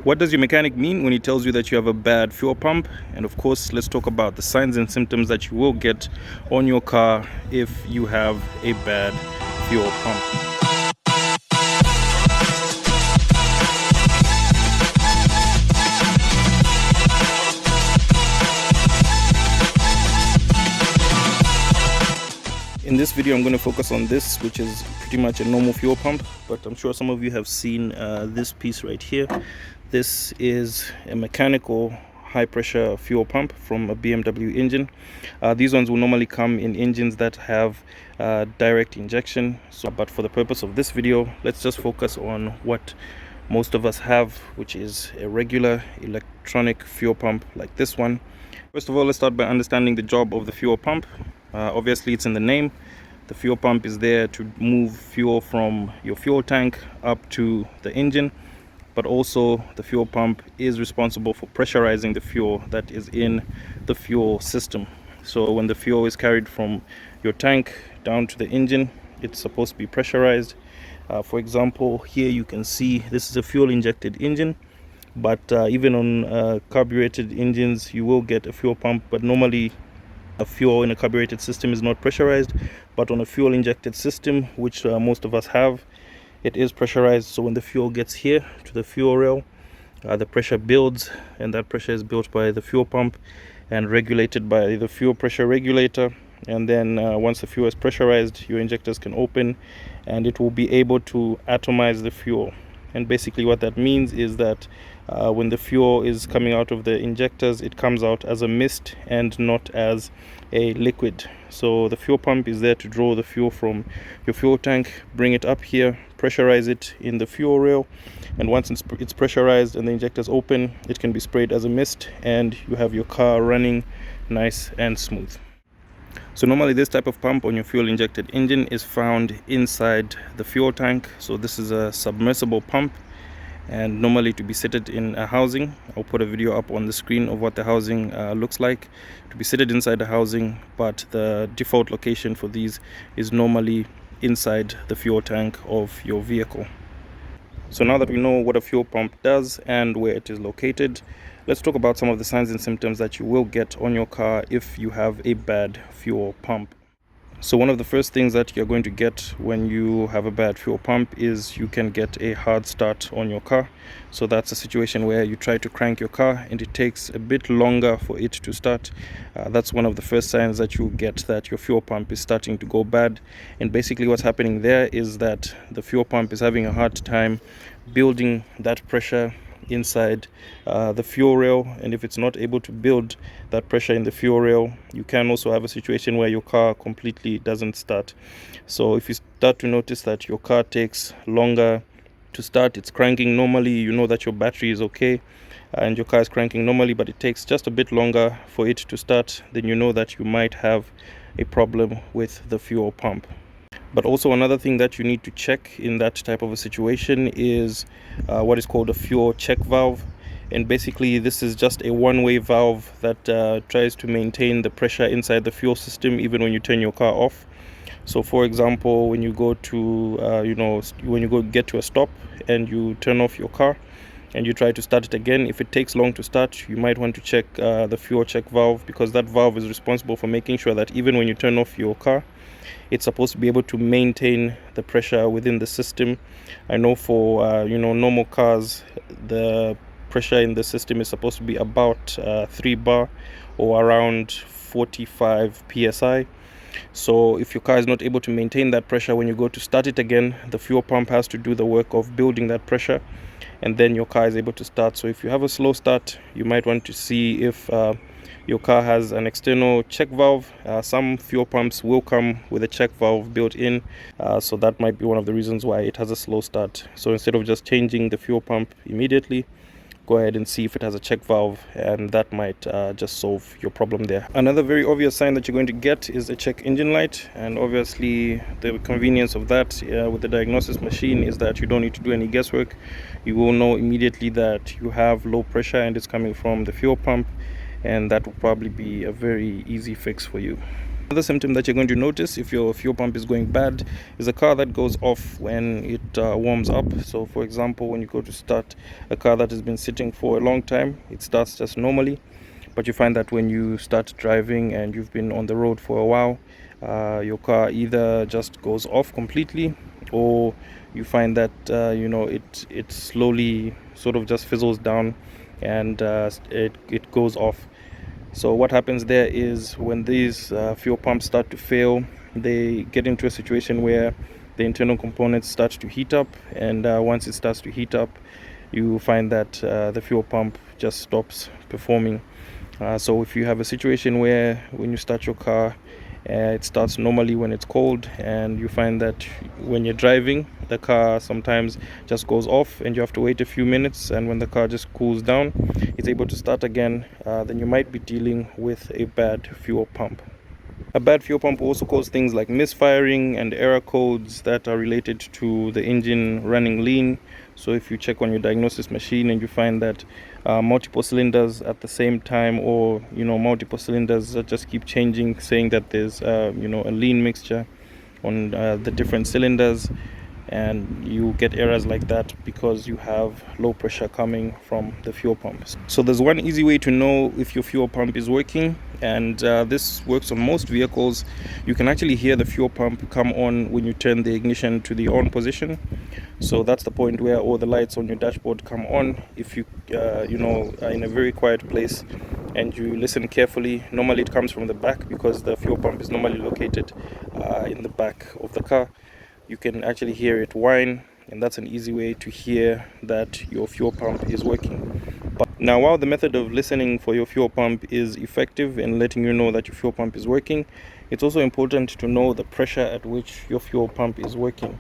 What does your mechanic mean when he tells you that you have a bad fuel pump? And of course, let's talk about the signs and symptoms that you will get on your car if you have a bad fuel pump. In this video, I'm going to focus on this, which is pretty much a normal fuel pump, but I'm sure some of you have seen this piece right here. This is a mechanical high pressure fuel pump from a BMW engine. These ones will normally come in engines that have direct injection. But for the purpose of this video, let's just focus on what most of us have, which is a regular electronic fuel pump like this one. First of all, let's start by understanding the job of the fuel pump. Obviously, it's in the name. The fuel pump is there to move fuel from your fuel tank up to the engine, but also the fuel pump is responsible for pressurizing the fuel that is in the fuel system. So when the fuel is carried from your tank down to the engine, it's supposed to be pressurized. For example, here you can see this is a fuel injected engine, but even on carbureted engines you will get a fuel pump, but normally a fuel in a carbureted system is not pressurized, but on a fuel injected system, which most of us have, it is pressurized. So when the fuel gets here to the fuel rail, the pressure builds, and that pressure is built by the fuel pump and regulated by the fuel pressure regulator. And then once the fuel is pressurized, your injectors can open and it will be able to atomize the fuel. And basically what that means is that when the fuel is coming out of the injectors, it comes out as a mist and not as a liquid. So the fuel pump is there to draw the fuel from your fuel tank, bring it up here, pressurize it in the fuel rail, and once it's pressurized and the injectors open, it can be sprayed as a mist and you have your car running nice and smooth. So normally this type of pump on your fuel injected engine is found inside the fuel tank. So this is a submersible pump, and normally to be seated in a housing. I'll put a video up on the screen of what the housing looks like to be seated inside the housing, but the default location for these is normally inside the fuel tank of your vehicle. So now that we know what a fuel pump does and where it is located, let's talk about some of the signs and symptoms that you will get on your car if you have a bad fuel pump. So one of the first things that you're going to get when you have a bad fuel pump is you can get a hard start on your car. So that's a situation where you try to crank your car and it takes a bit longer for it to start. That's one of the first signs that you get that your fuel pump is starting to go bad. And basically what's happening there is that the fuel pump is having a hard time building that pressure inside the fuel rail, and if it's not able to build that pressure in the fuel rail, you can also have a situation where your car completely doesn't start. So if you start to notice that your car takes longer to start, it's cranking normally, you know that your battery is okay and your car is cranking normally, but it takes just a bit longer for it to start, then you know that you might have a problem with the fuel pump. But also another thing that you need to check in that type of a situation is what is called a fuel check valve. And basically this is just a one-way valve that tries to maintain the pressure inside the fuel system even when you turn your car off. So for example, when you go to get to a stop and you turn off your car and you try to start it again, if it takes long to start, you might want to check the fuel check valve, because that valve is responsible for making sure that even when you turn off your car, it's supposed to be able to maintain the pressure within the system. I know for normal cars, the pressure in the system is supposed to be about 3 bar or around 45 psi. So if your car is not able to maintain that pressure, when you go to start it again, the fuel pump has to do the work of building that pressure, and then your car is able to start. So if you have a slow start, you might want to see if your car has an external check valve. Some fuel pumps will come with a check valve built in, so that might be one of the reasons why it has a slow start. So instead of just changing the fuel pump immediately, go ahead and see if it has a check valve, and that might just solve your problem there. Another very obvious sign that you're going to get is a check engine light, and obviously the convenience of that with the diagnosis machine is that you don't need to do any guesswork. You will know immediately that you have low pressure and it's coming from the fuel pump, and that will probably be a very easy fix for you. Another symptom that you're going to notice if your fuel pump is going bad is a car that goes off when it warms up. So for example, when you go to start a car that has been sitting for a long time, it starts just normally, but you find that when you start driving and you've been on the road for a while, your car either just goes off completely, or you find that it slowly sort of just fizzles down and it goes off. So what happens there is when these fuel pumps start to fail, they get into a situation where the internal components start to heat up, and once it starts to heat up, you find that the fuel pump just stops performing. So if you have a situation where when you start your car, it starts normally when it's cold, and you find that when you're driving, the car sometimes just goes off and you have to wait a few minutes, and when the car just cools down, it's able to start again, then you might be dealing with a bad fuel pump. A bad fuel pump will also cause things like misfiring and error codes that are related to the engine running lean. So if you check on your diagnosis machine and you find that multiple cylinders at the same time, or multiple cylinders that just keep changing, saying that there's a lean mixture on the different cylinders, and you get errors like that because you have low pressure coming from the fuel pumps. So there's one easy way to know if your fuel pump is working, and this works on most vehicles. You can actually hear the fuel pump come on when you turn the ignition to the on position. So that's the point where all the lights on your dashboard come on. If you are in a very quiet place and you listen carefully, normally it comes from the back because the fuel pump is normally located in the back of the car. You can actually hear it whine, and that's an easy way to hear that your fuel pump is working. But now, while the method of listening for your fuel pump is effective in letting you know that your fuel pump is working, it's also important to know the pressure at which your fuel pump is working.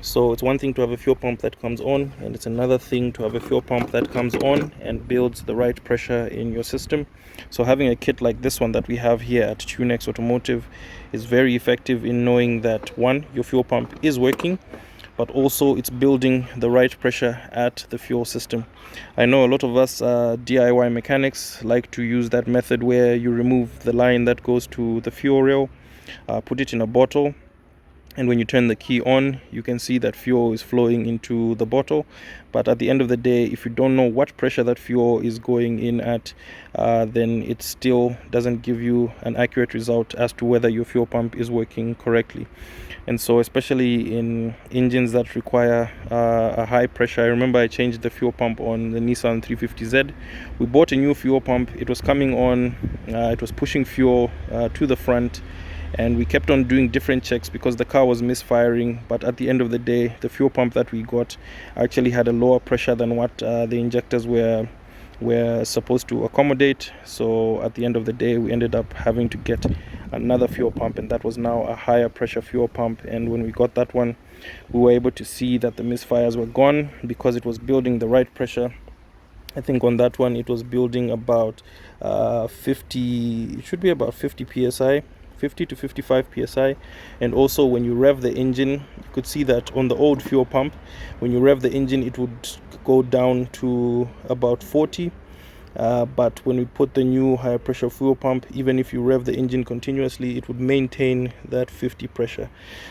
So it's one thing to have a fuel pump that comes on, and it's another thing to have a fuel pump that comes on and builds the right pressure in your system. So having a kit like this one that we have here at TuneX Automotive is very effective in knowing that, one, your fuel pump is working, but also it's building the right pressure at the fuel system. I know a lot of us DIY mechanics like to use that method where you remove the line that goes to the fuel rail, put it in a bottle, and when you turn the key on, you can see that fuel is flowing into the bottle. But at the end of the day, if you don't know what pressure that fuel is going in at, then it still doesn't give you an accurate result as to whether your fuel pump is working correctly. And so especially in engines that require a high pressure, I remember I changed the fuel pump on the Nissan 350Z. We bought a new fuel pump. It was coming on, it was pushing fuel to the front, and we kept on doing different checks because the car was misfiring. But at the end of the day, the fuel pump that we got actually had a lower pressure than what the injectors were supposed to accommodate. So at the end of the day, we ended up having to get another fuel pump, and that was now a higher pressure fuel pump. And when we got that one, we were able to see that the misfires were gone because it was building the right pressure. I think on that one it was building about 50, it should be about 50 psi, 50 to 55 psi. And also when you rev the engine, you could see that on the old fuel pump, when you rev the engine, it would go down to about 40. But when we put the new higher pressure fuel pump, even if you rev the engine continuously, it would maintain that 50 pressure.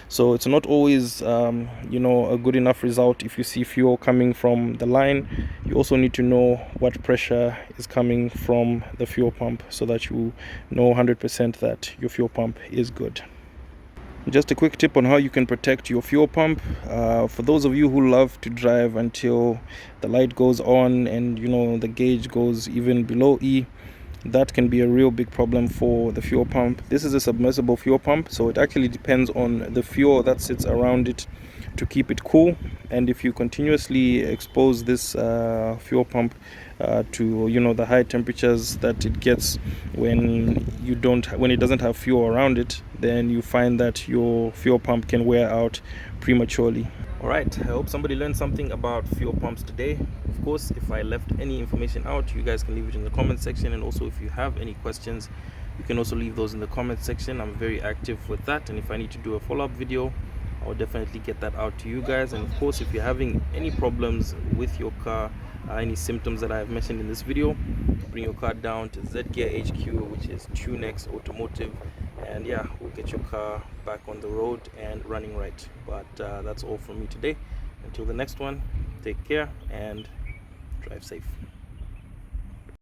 So it's not always a good enough result if you see fuel coming from the line. You also need to know what pressure is coming from the fuel pump so that you know 100% that your fuel pump is good. Just a quick tip on how you can protect your fuel pump. For those of you who love to drive until the light goes on and the gauge goes even below E, that can be a real big problem for the fuel pump. This is a submersible fuel pump, so it actually depends on the fuel that sits around it to keep it cool. And if you continuously expose this fuel pump to the high temperatures that it gets when it doesn't have fuel around it, then you find that your fuel pump can wear out prematurely. All right, I hope somebody learned something about fuel pumps today. Of course, if I left any information out, you guys can leave it in the comment section. And also, if you have any questions, you can also leave those in the comment section. I'm very active with that, and if I need to do a follow-up video, I'll definitely get that out to you guys. And of course, if you're having any problems with your car, any symptoms that I have mentioned in this video, bring your car down to Z Gear HQ, which is TuneX Automotive, and yeah, we'll get your car back on the road and running right. But that's all from me today. Until the next one, take care and drive safe.